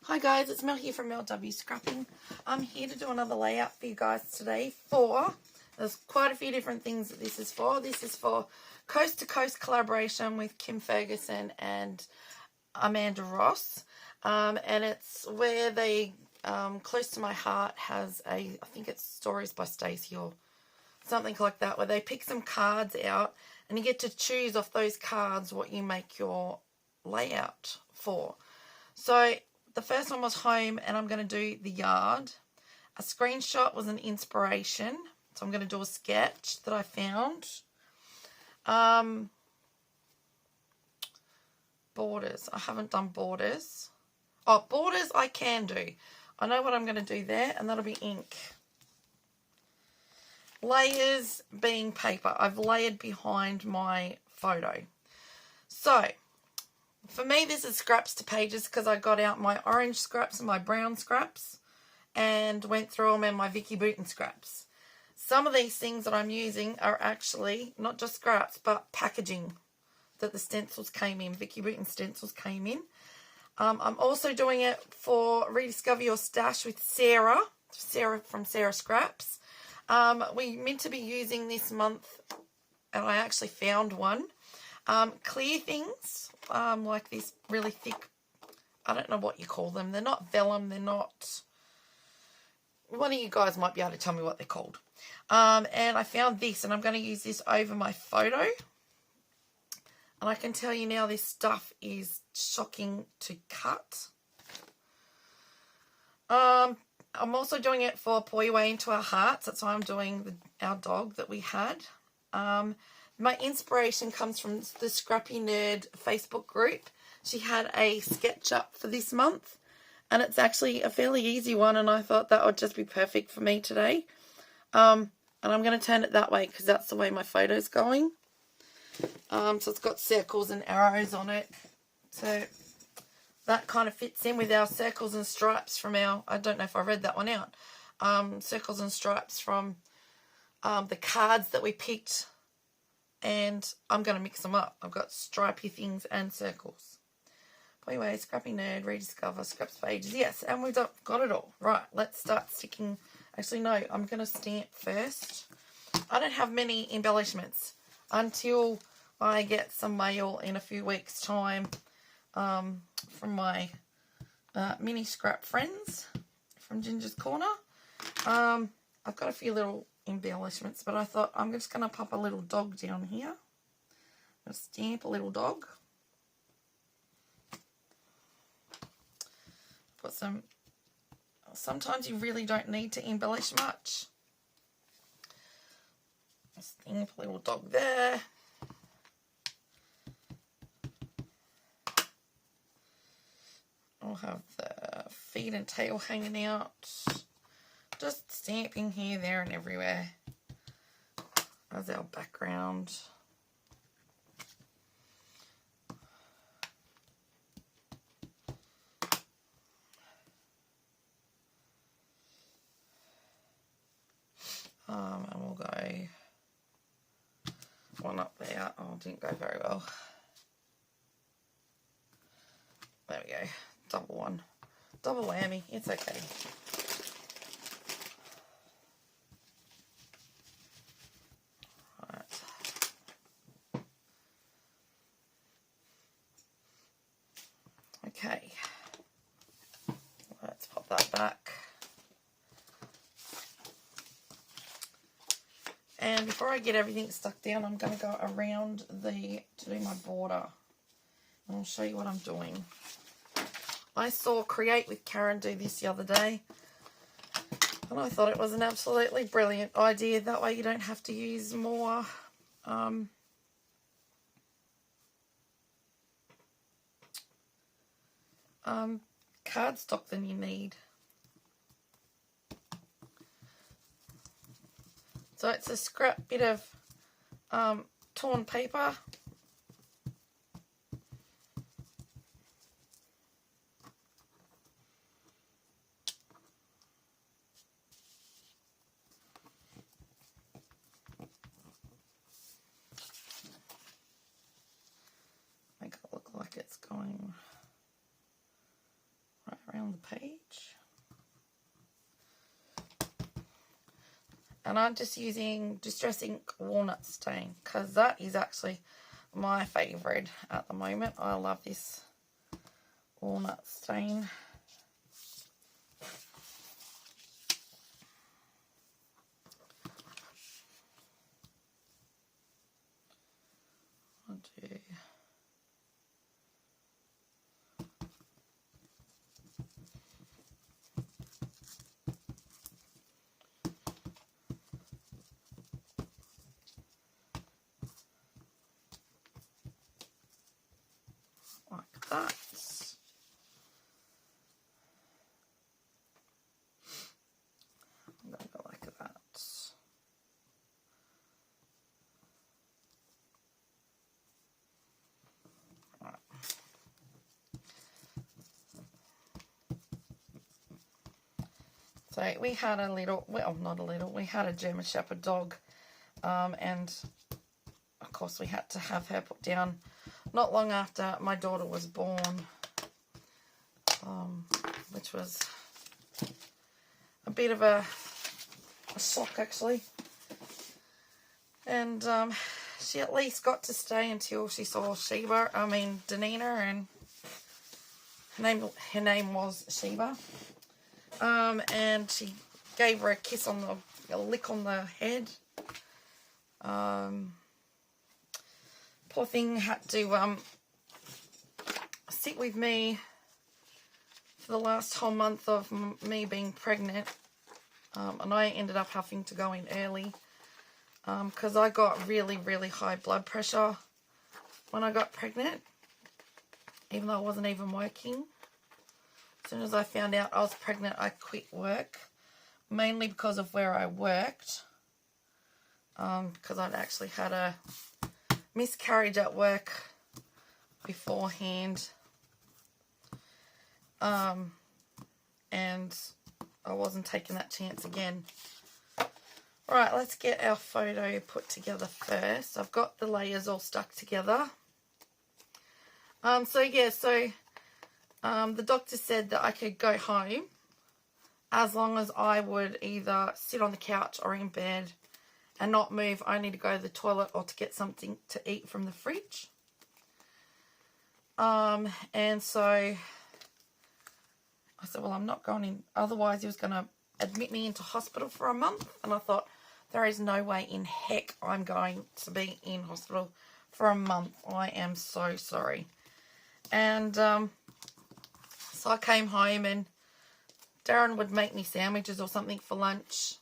Hi guys, it's Mel here from LW Scrapping. I'm here to do another layout for you guys today there's quite a few different things that this is for. This is for Coast to Coast collaboration with Kim Ferguson and Amanda Ross. And it's where they, Close to My Heart has I think it's Stories by Stacey or something like that, where they pick some cards out and you get to choose off those cards what you make your layout for. So the first one was home, and I'm going to do the yard. A screenshot was an inspiration, so I'm going to do a sketch that I found. Borders. I haven't done borders. Oh, borders I can do. I know what I'm going to do there, and that'll be ink. Layers being paper. I've layered behind my photo. So for me, this is scraps to pages because I got out my orange scraps and my brown scraps and went through them in my Vicky Bouton scraps. Some of these things that I'm using are actually not just scraps, but packaging that the stencils came in. Vicky Bouton stencils came in. I'm also doing it for Rediscover Your Stash with Sara from Sara Scraps. We meant to be using this month, and I actually found one. Clear things, like this really thick, I don't know what you call them. They're not vellum, they're not, one of you guys might be able to tell me what they're called. And I found this, and I'm going to use this over my photo. And I can tell you now, this stuff is shocking to cut. I'm also doing it for Paw Your Way into Our Hearts. That's why I'm doing our dog that we had. My inspiration comes from the Scrappy Nerd Facebook group. She had a sketch up for this month, and it's actually a fairly easy one, and I thought that would just be perfect for me today. And I'm going to turn it that way because that's the way my photo's going. So it's got circles and arrows on it. So that kind of fits in with our circles and stripes from our, I don't know if I read that one out, circles and stripes from the cards that we picked. And I'm going to mix them up. I've got stripy things and circles. Anyway, Scrappy Nerd, Rediscover, Scraps Pages. Yes, and we've got it all. Right, let's start sticking. Actually, no, I'm going to stamp first. I don't have many embellishments until I get some mail in a few weeks' time from my mini scrap friends from Ginger's Corner. I've got a few little embellishments, but I thought I'm just going to pop a little dog down here. I'm going to stamp a little dog. Put some, sometimes you really don't need to embellish much. Stamp a little dog there. I'll have the feet and tail hanging out. Just stamping here, there, and everywhere as our background. And we'll go one up there. Oh, it didn't go very well. There we go. Double one. Double whammy. It's okay. Okay, let's pop that back. And before I get everything stuck down, I'm going to go around to do my border. And I'll show you what I'm doing. I saw Create with Karen do this the other day, and I thought it was an absolutely brilliant idea. That way you don't have to use more cardstock than you need. So it's a scrap bit of torn paper. Make it look like it's going right around the page. And I'm just using Distress Ink Walnut Stain because that is actually my favourite at the moment. I love this walnut stain. I'll do like that. I'm going to go like that. Right. So we had a little, well, not a little, we had a German Shepherd dog, and of course we had to have her put down not long after my daughter was born, which was a bit of a shock actually. And she at least got to stay until she saw Danina, and her name was Sheba. And she gave her a kiss on a lick on the head. Poor thing had to sit with me for the last whole month of me being pregnant, and I ended up having to go in early because I got really, really high blood pressure when I got pregnant, even though I wasn't even working. As soon as I found out I was pregnant, I quit work, mainly because of where I worked, because I'd actually had a miscarriage at work beforehand, and I wasn't taking that chance again. Alright, let's get our photo put together first. I've got the layers all stuck together. The doctor said that I could go home as long as I would either sit on the couch or in bed and not move, only to go to the toilet or to get something to eat from the fridge. And so I said, well, I'm not going in. Otherwise, he was going to admit me into hospital for a month. And I thought, there is no way in heck I'm going to be in hospital for a month. I am so sorry. And so I came home, and Darren would make me sandwiches or something for lunch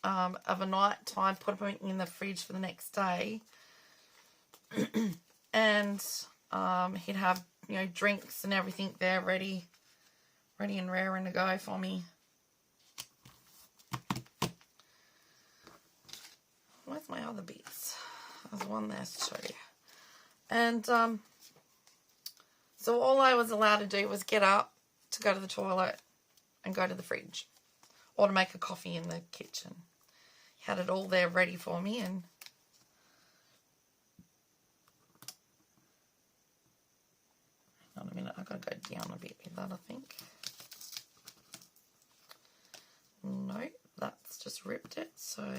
of a night time, put them in the fridge for the next day. And he'd have, drinks and everything there ready and raring to go for me. Where's my other bits? There's one there too. And so all I was allowed to do was get up to go to the toilet and go to the fridge, or to make a coffee in the kitchen. He had it all there ready for me. And hang on a minute, I've got to go down a bit with that, I think. No, that's just ripped it, so...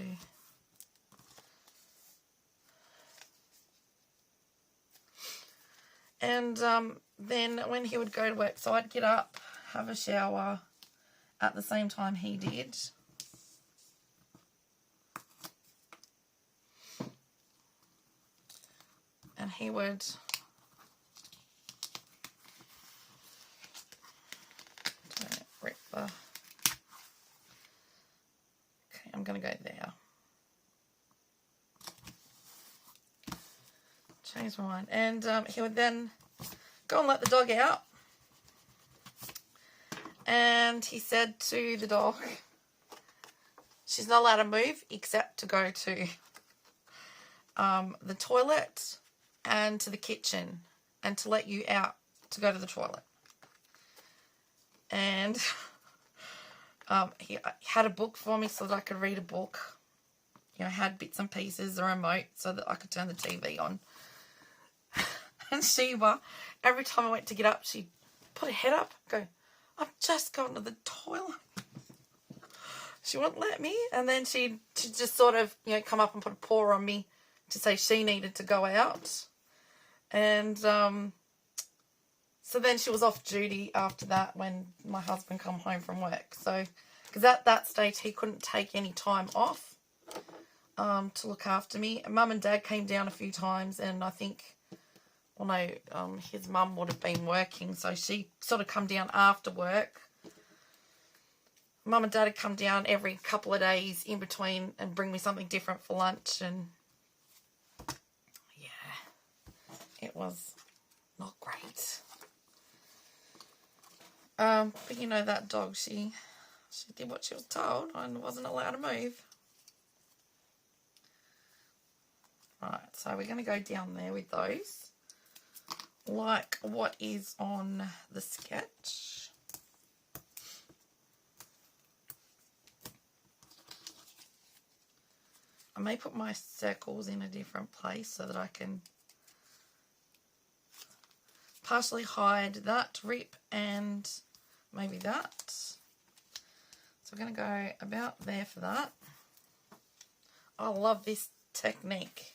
And then when he would go to work, so I'd get up, have a shower at the same time he did. And he would rip the... Okay, I'm going to go there. Change my mind. And he would then go and let the dog out. And he said to the dog, she's not allowed to move except to go to the toilet and to the kitchen, and to let you out to go to the toilet. And he had a book for me so that I could read a book. Had bits and pieces, the remote, so that I could turn the TV on. And Sheba, every time I went to get up, she'd put her head up, go, I've just gone to the toilet. She wouldn't let me. And then she'd just sort of, you know, come up and put a paw on me to say she needed to go out. And so then she was off duty after that when my husband come home from work. So, because at that stage he couldn't take any time off to look after me. Mum and Dad came down a few times, and I think, well, no, his mum would have been working, so she sort of come down after work. Mum and Dad would come down every couple of days in between and bring me something different for lunch, and yeah, it was not great. But you know, that dog, she did what she was told and wasn't allowed to move. Right, so we're going to go down there with those, like what is on the sketch. I may put my circles in a different place so that I can partially hide that rip and maybe that. So we're going to go about there for that. I love this technique.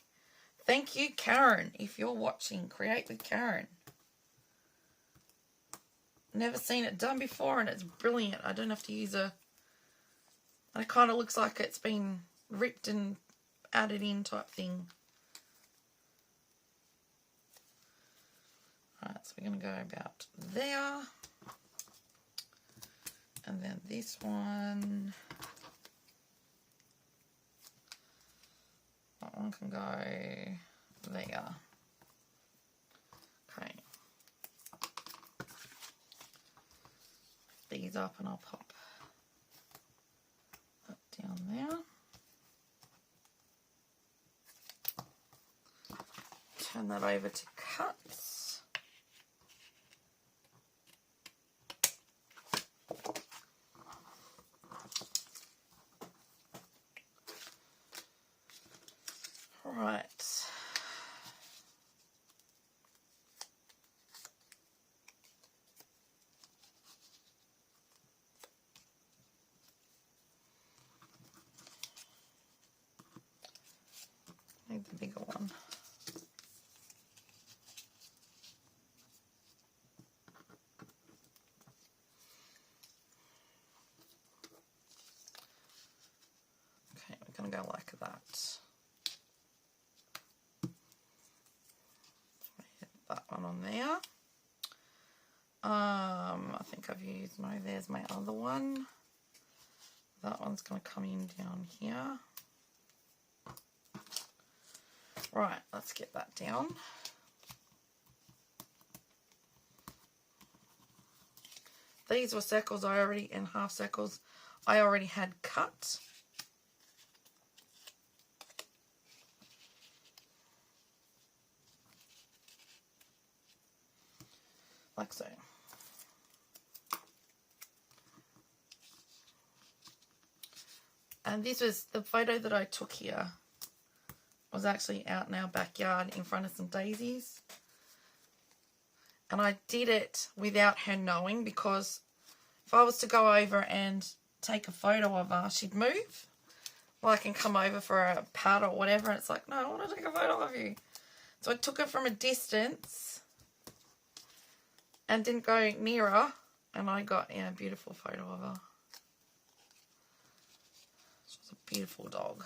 Thank you, Karen, if you're watching. Create with Karen. Never seen it done before, and it's brilliant. I don't have to use a... It kind of looks like it's been ripped and added in type thing. Alright, so we're going to go about there. And then this one. That one can go there. Okay. These up and I'll pop that down there. Turn that over to cuts. Right. Need the bigger one. Okay, we're going to go like that. That one on there. I think I've used, no, there's my other one. That one's going to come in down here. Right, let's get that down. These were circles I already, and half circles I already had cut. Like so. And this was the photo that I took here. Was actually out in our backyard in front of some daisies. And I did it without her knowing, because if I was to go over and take a photo of her, she'd move. Well, I can come over for a pat or whatever, and it's like, no, I want to take a photo of you. So I took her from a distance and didn't go near her, and I got, yeah, a beautiful photo of her. She was a beautiful dog.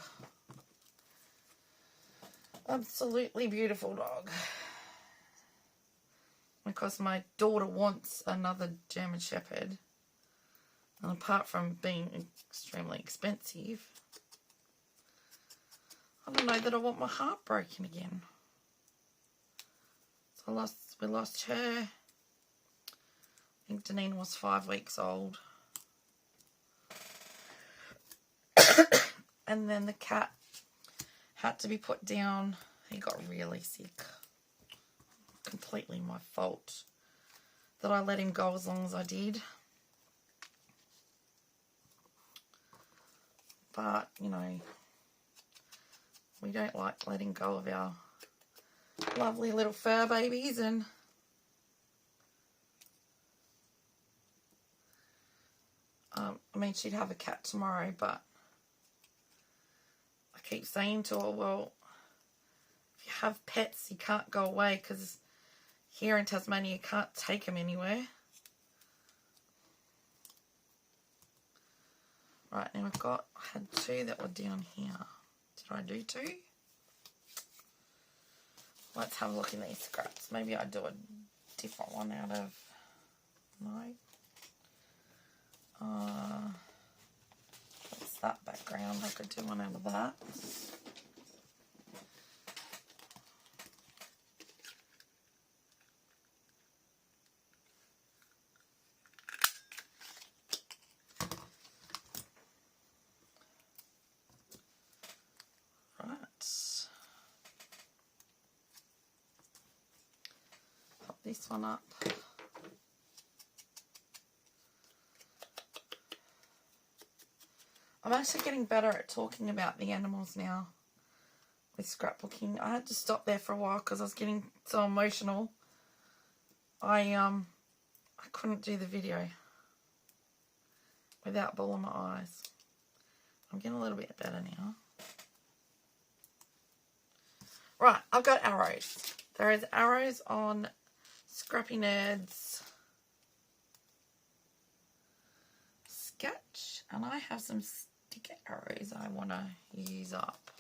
Absolutely beautiful dog. Because my daughter wants another German Shepherd. And apart from being extremely expensive, I don't know that I want my heart broken again. So we lost her. I think Danine was 5 weeks old. And then the cat had to be put down. He got really sick. Completely my fault that I let him go as long as I did. But, you know, we don't like letting go of our lovely little fur babies, and mean, she'd have a cat tomorrow, but I keep saying to her, well, if you have pets, you can't go away, because here in Tasmania, you can't take them anywhere. Right, now I had 2 that were down here. Did I do 2? Let's have a look in these scraps. Maybe I do a different one out of... No. What's that background? I could do one out of that. This one up. I'm actually getting better at talking about the animals now with scrapbooking. I had to stop there for a while because I was getting so emotional. I couldn't do the video without bawling my eyes. I'm getting a little bit better now. Right, I've got arrows. There is arrows on Scrappy Nerd's sketch, and I have some sticker arrows I want to use up.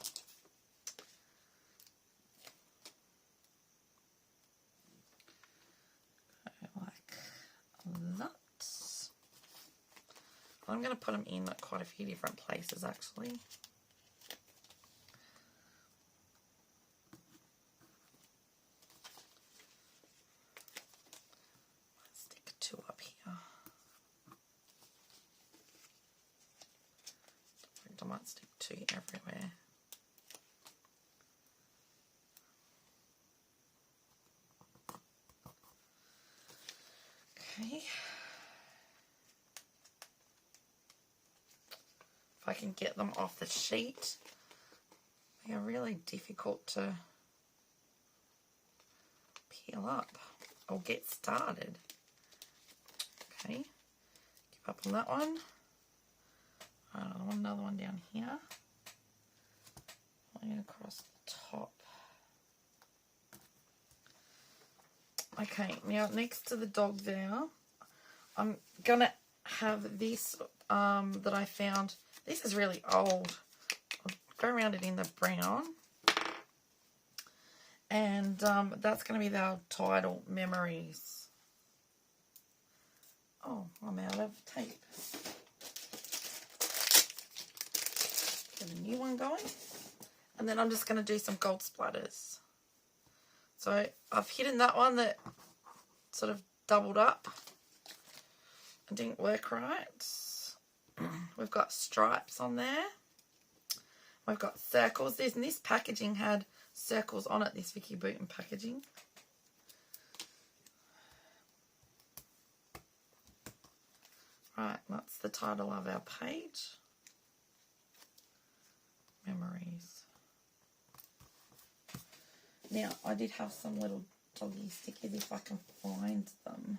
Like that. I'm going to put them in at quite a few different places actually. Up here. I might stick 2 everywhere. Okay. If I can get them off the sheet, they are really difficult to peel up or get started. Okay, give up on that one. I want another one down here. I'm going across the top. Okay, now next to the dog there, I'm going to have this that I found. This is really old. I'll go around it in the brown. And that's going to be our title, Memories. Oh, I'm out of tape. Get a new one going. And then I'm just going to do some gold splatters. So I've hidden that one that sort of doubled up. It didn't work right. We've got stripes on there. We've got circles. This packaging had circles on it, this Vicky Booten packaging. Right, that's the title of our page. Memories. Now, I did have some little doggy stickers if I can find them.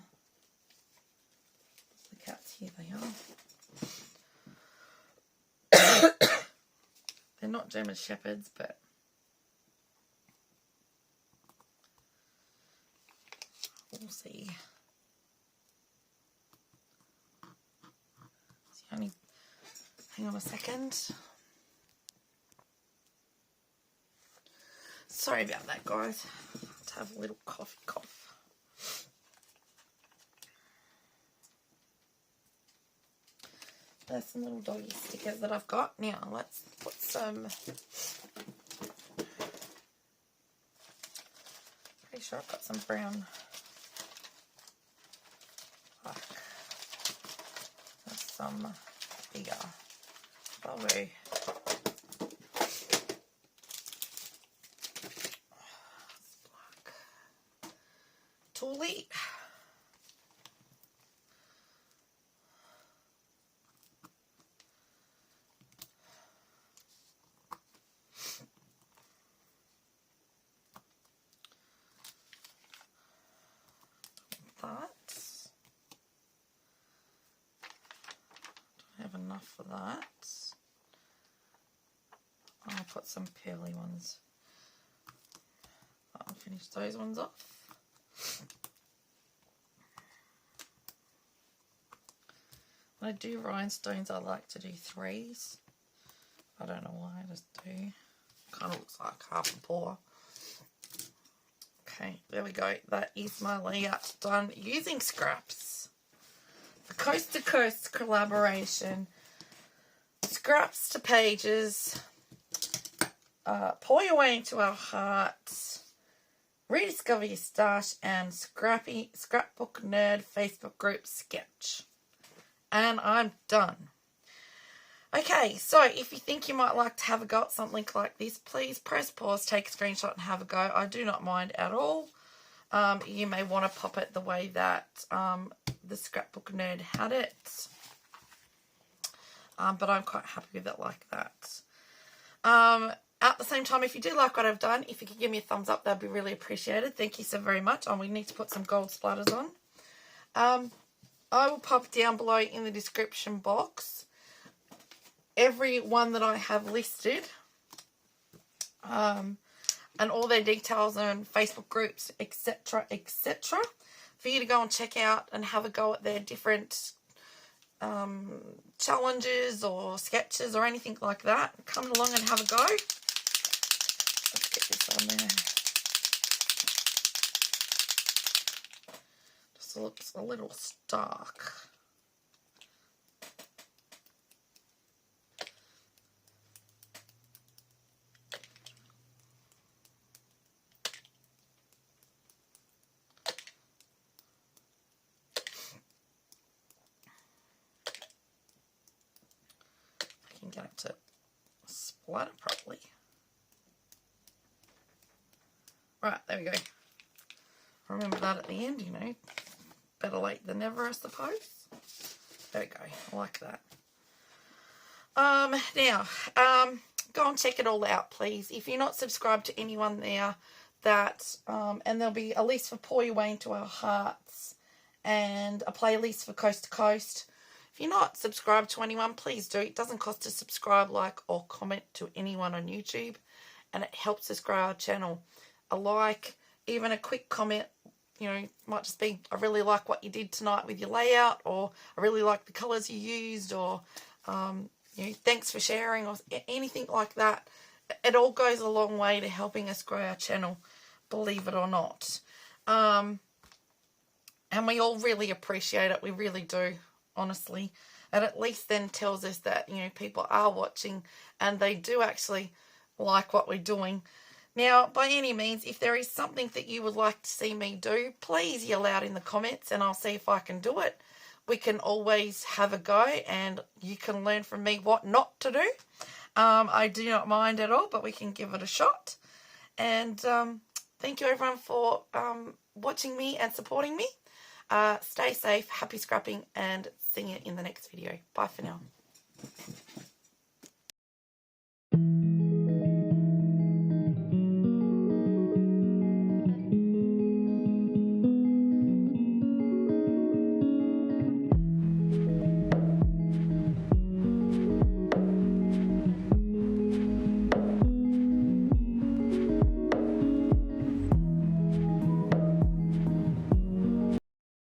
The cats, here they are. They're not German Shepherds, but we'll see. Hang on a second. Sorry about that, guys. Let's have a little cough. There's some little doggy stickers that I've got. Now, let's put some... Pretty sure I've got some brown... There's some bigger. Probably. Black. Toolie. enough for that. I'll put some pearly ones. I'll finish those ones off. When I do rhinestones, I like to do 3s. I don't know why, I just do. Kind of looks like half a paw. Okay, there we go. That is my layout done using scraps. The Coast to Coast collaboration. Scraps to pages. Paw Your Way into Our Hearts. Rediscover Your Stash, and Scrapbook Nerd Facebook group sketch. And I'm done. Okay, so if you think you might like to have a go at something like this, please press pause, take a screenshot and have a go. I do not mind at all. You may want to pop it the way that the Scrapbook Nerd had it. But I'm quite happy with it like that. At the same time, if you do like what I've done, if you could give me a thumbs up, that'd be really appreciated. Thank you so very much. We need to put some gold splatters on. I will pop down below in the description box every one that I have listed, and all their details and Facebook groups, etc., etc., for you to go and check out and have a go at their different challenges or sketches or anything like that. Come along and have a go. Let's get this on there. Just looks a little stark. Get it to splatter properly. Right, there we go. Remember that at the end, you know. Better late than never, I suppose. There we go. I like that. Now, go and check it all out, please. If you're not subscribed to anyone there, that and there'll be a list for Paw Your Way into Our Hearts and a playlist for Coast to Coast. If you're not subscribed to anyone, please do. It doesn't cost to subscribe, like, or comment to anyone on YouTube. And it helps us grow our channel. A like, even a quick comment, you know, might just be, I really like what you did tonight with your layout. Or I really like the colours you used. Or, you know, thanks for sharing. Or anything like that. It all goes a long way to helping us grow our channel, believe it or not. And we all really appreciate it. We really do. Honestly, and at least then tells us that, you know, people are watching and they do actually like what we're doing. Now, by any means, if there is something that you would like to see me do, please yell out in the comments and I'll see if I can do it. We can always have a go and you can learn from me what not to do. I do not mind at all, but we can give it a shot. And thank you everyone for watching me and supporting me. Stay safe, happy scrapping, and see you in the next video. Bye for now.